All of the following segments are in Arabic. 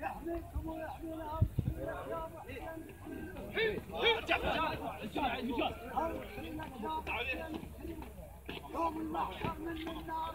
يحميكم ويحمينا يوم المحشر من النار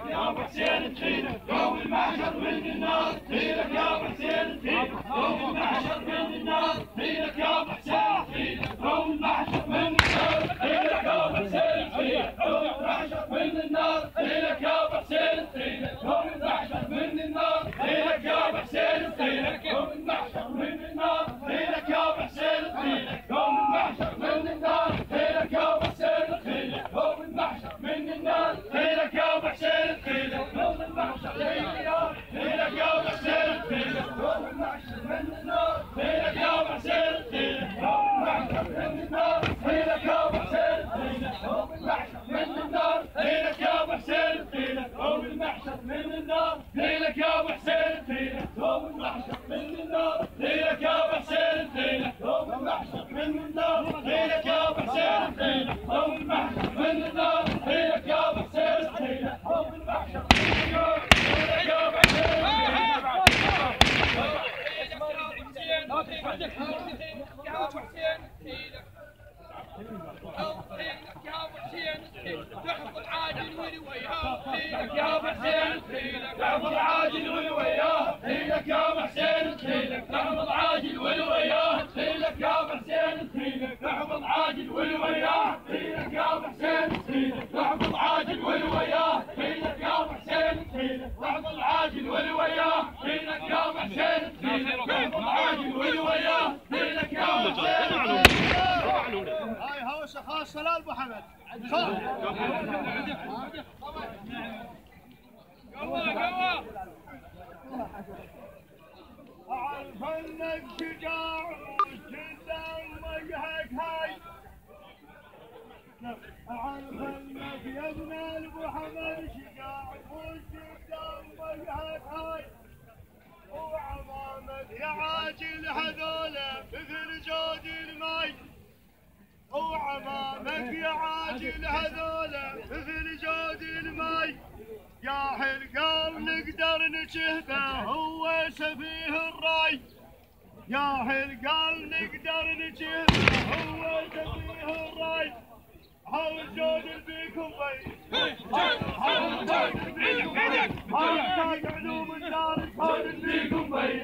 يا ابو حسين تخيلك يوم المحشر من النار تخيلك يا ابو حسين تخيلك يوم المحشر من النار تخيلك يا ابو حسين تخيلك يوم المحشر من النار تخيلك يا ابو حسين تخيلك يوم المحشر من النار تخيلك يا ابو حسين تخيلك يوم المحشر من النار تخيلك يا ابو حسين تخيلك يوم المحشر من النار تخيلك يا ابو حسين تخيلك يوم المحشر من النار تخيلك يا ابو حسين تخيلك يوم المحشر من النار تخيلك يا ابو حسين تخيلك يوم المحشر من النار تخيلك يا ابو حسين تخيلك يوم المحشر من النار تخيلك يا ابو حسين تخيلك يوم المحشر من النار تخيلك يا ابو حسين تخيلك يوم المحشر من النار تخيلك يا ابو حسين تخيلك يوم المحشر من النار تخيلك يا ابو حسين تخيلك يوم المحشر من النار تخيلك يا ابو حسين تخيلك يوم المحشر من النار تخيلك يا ابو حسين تخيلك يوم المحشر من النار تخيلك يا ابو حسين تخيلك يوم المحشر من النار تخيلك يا ابو تحب العاجل والوياه تخيلك يا ابو حسين تخيلك تحب العاجل والوياه تخيلك يا ابو حسين تخيلك تحب العاجل والوياه تخيلك يا ابو حسين تخيلك تحب العاجل والوياه تخيلك يا ابو حسين تخيلك تحب العاجل والوياه تخيلك يا ابو حسين تخيلك تحب العاجل والوياه تخيلك يا ابو حسين تخيلك تحب العاجل والوياه تخيلك يا ابو حسين. هاي هوسه خاصه لابو حمد. اعرف انك شجاع وقدام وجهك هاي. اعرف انك يا ابن ابو حمد شجاع وقدام وجهك هاي. وعظامك يا عاجل هذولا مثل جود الماي. وعظامك يا عاجل هذولا مثل جود الماي. يا حلقال نقدر نشهده هو سفيه الراي. يا حلقال نقدر نشهده هو سفيه الراي. حاول جود بيكم بيت حاول جود بيكم بيت. ما يحتاج علوم الدار حاول بيكم بيت.